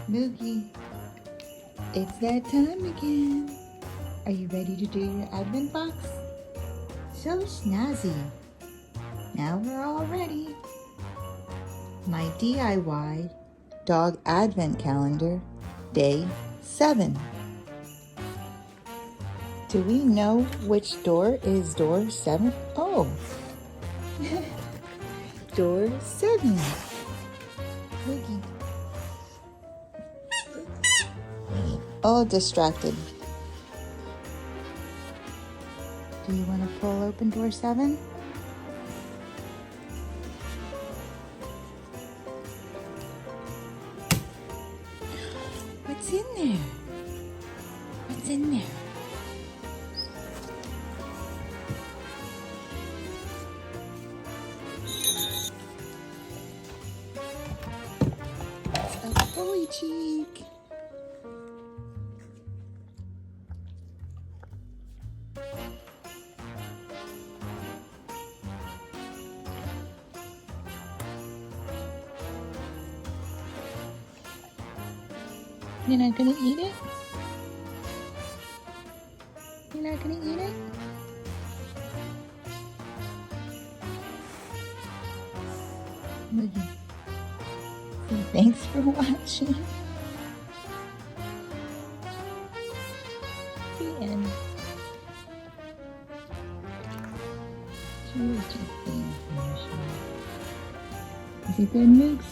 Mugi, it's that time again. Are you ready to do your advent box? So snazzy. Now we're all ready. My DIY dog advent calendar, day 7. Do we know which door is door 7? Oh, door 7. Mugi. All distracted. Do you want to pull open door 7? What's in there? What's in there? It's a bully cheek. You're not gonna eat it? You're not gonna eat it? Mugi. Say thanks for watching. The end. She was just being emotional. Is it good, Moogs?